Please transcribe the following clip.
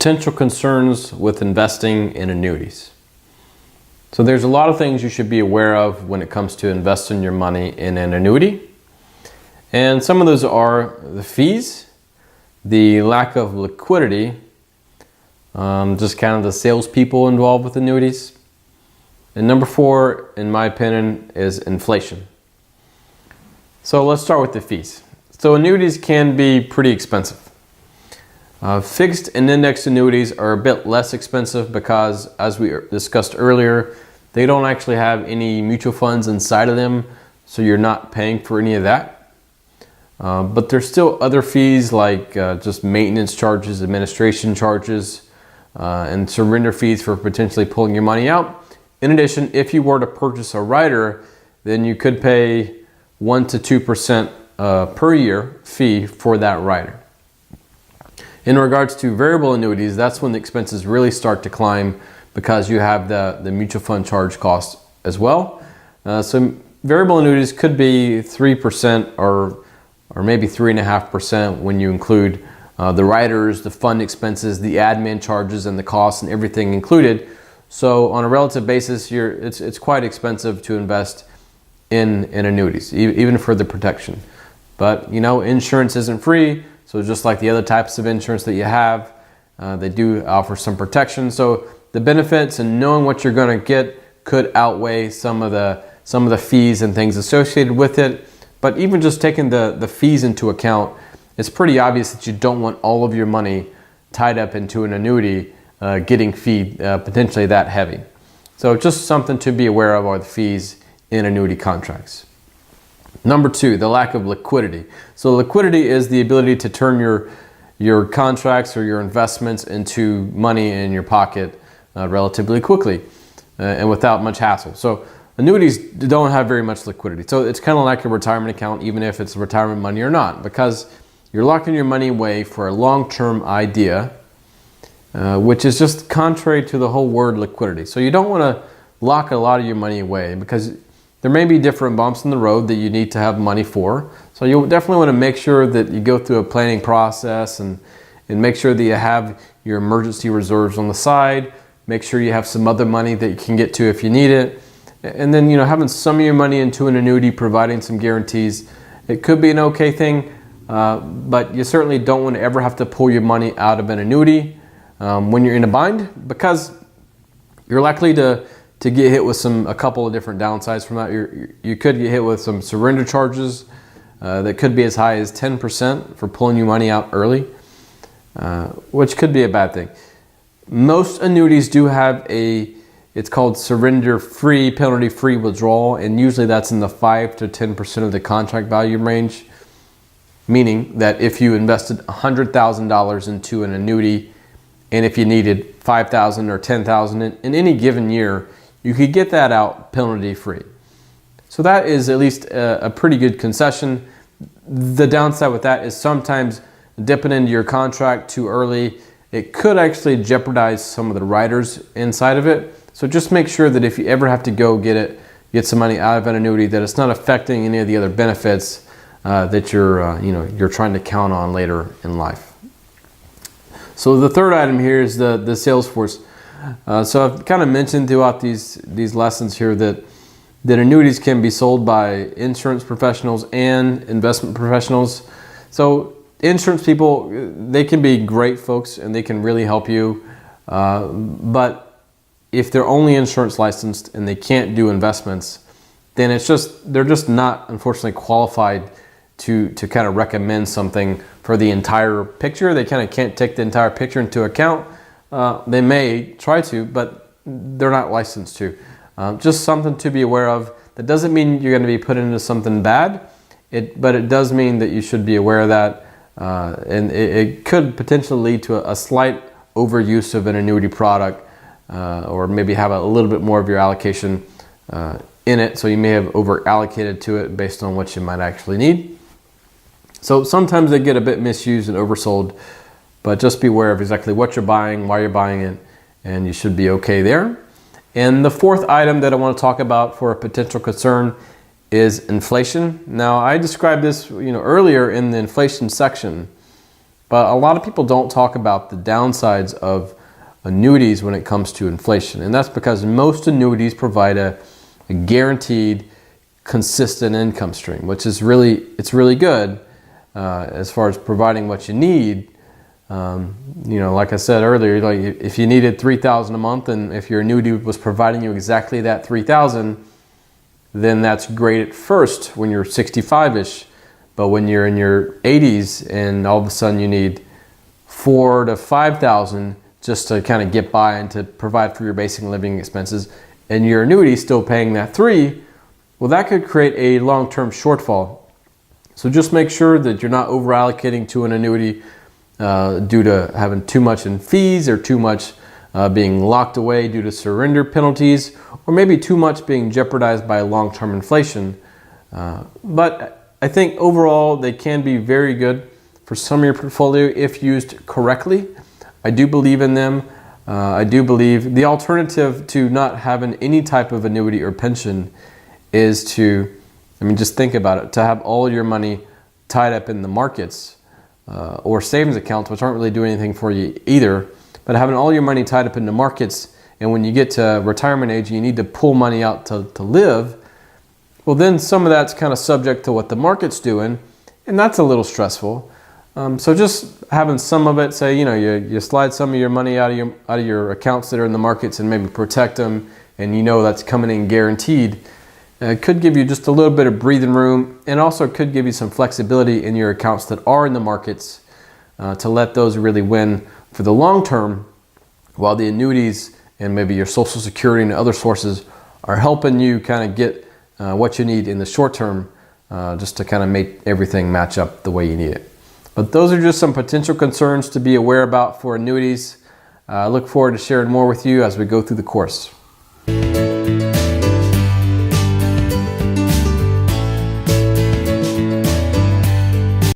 Potential concerns with investing in annuities. So there's a lot of things you should be aware of when it comes to investing your money in an annuity. And some of those are the fees, the lack of liquidity, just kind of the salespeople involved with annuities. And number 4, in my opinion, is inflation. So let's start with the fees. So annuities can be pretty expensive. Fixed and indexed annuities are a bit less expensive because, as we discussed earlier, they don't actually have any mutual funds inside of them, so you're not paying for any of that. But there's still other fees like just maintenance charges, administration charges, and surrender fees for potentially pulling your money out. In addition, if you were to purchase a rider, then you could pay 1 to 2% per year fee for that rider. In regards to variable annuities, that's when the expenses really start to climb because you have the mutual fund charge cost as well. So variable annuities could be 3% or maybe 3.5% when you include the riders, the fund expenses, the admin charges, and the costs and everything included. So on a relative basis, it's quite expensive to invest in annuities, even for the protection. But insurance isn't free. So just like the other types of insurance that you have, they do offer some protection. So the benefits and knowing what you're going to get could outweigh some of the fees and things associated with it. But even just taking the fees into account, it's pretty obvious that you don't want all of your money tied up into an annuity getting fee potentially that heavy. So just something to be aware of are the fees in annuity contracts. Number 2, the lack of liquidity. So liquidity is the ability to turn your contracts or your investments into money in your pocket relatively quickly and without much hassle. So annuities don't have very much liquidity. So it's kind of like a retirement account, even if it's retirement money or not, because you're locking your money away for a long-term idea, which is just contrary to the whole word liquidity. So you don't want to lock a lot of your money away because there may be different bumps in the road that you need to have money for. So you definitely want to make sure that you go through a planning process and make sure that you have your emergency reserves on the side. Make sure you have some other money that you can get to if you need it. And then, having some of your money into an annuity, providing some guarantees, it could be an okay thing, but you certainly don't want to ever have to pull your money out of an annuity when you're in a bind, because you're likely to get hit with a couple of different downsides from that. You could get hit with some surrender charges that could be as high as 10% for pulling your money out early, which could be a bad thing. Most annuities do have it's called surrender-free, penalty-free withdrawal, and usually that's in the 5 to 10% of the contract value range, meaning that if you invested $100,000 into an annuity, and if you needed $5,000 or $10,000 in any given year, you could get that out penalty-free. So that is at least a pretty good concession. The downside with that is sometimes dipping into your contract too early, it could actually jeopardize some of the riders inside of it. So just make sure that if you ever have to go get some money out of an annuity, that it's not affecting any of the other benefits that you're trying to count on later in life. So the third item here is the sales force. So I've kind of mentioned throughout these lessons here that annuities can be sold by insurance professionals and investment professionals. So insurance people, they can be great folks and they can really help you. But if they're only insurance licensed and they can't do investments, then they're just not, unfortunately, qualified to kind of recommend something for the entire picture. They kind of can't take the entire picture into account. They may try to, but they're not licensed to. Just something to be aware of. That doesn't mean you're going to be put into something bad, but it does mean that you should be aware of that. And it could potentially lead to a slight overuse of an annuity product, or maybe have a little bit more of your allocation in it. So you may have over allocated to it based on what you might actually need. So sometimes they get a bit misused and oversold, but just be aware of exactly what you're buying, why you're buying it, and you should be okay there. And the fourth item that I want to talk about for a potential concern is inflation. Now, I described this earlier in the inflation section, But a lot of people don't talk about the downsides of annuities when it comes to inflation. And that's because most annuities provide a guaranteed, consistent income stream, which is really good as far as providing what you need. Like I said earlier, like if you needed $3,000 a month, and if your annuity was providing you exactly that $3,000, then that's great at first when you're 65-ish. But when you're in your 80s and all of a sudden you need $4,000 to $5,000 just to kind of get by and to provide for your basic living expenses, and your annuity is still paying that $3,000, well, that could create a long-term shortfall. So just make sure that you're not over allocating to an annuity due to having too much in fees, or too much being locked away due to surrender penalties, or maybe too much being jeopardized by long-term inflation. But I think overall they can be very good for some of your portfolio if used correctly. I do believe in them. I do believe the alternative to not having any type of annuity or pension is to, just think about it, to have all your money tied up in the markets or savings accounts, which aren't really doing anything for you either, but having all your money tied up in the markets, and when you get to retirement age and you need to pull money out to live, well, then some of that's kind of subject to what the market's doing, and that's a little stressful. So just having some of it, say, you slide some of your money out of your accounts that are in the markets and maybe protect them, and that's coming in guaranteed. It could give you just a little bit of breathing room, and also could give you some flexibility in your accounts that are in the markets to let those really win for the long term, while the annuities and maybe your Social Security and other sources are helping you kind of get what you need in the short term, just to kind of make everything match up the way you need it. But those are just some potential concerns to be aware about for annuities. I look forward to sharing more with you as we go through the course.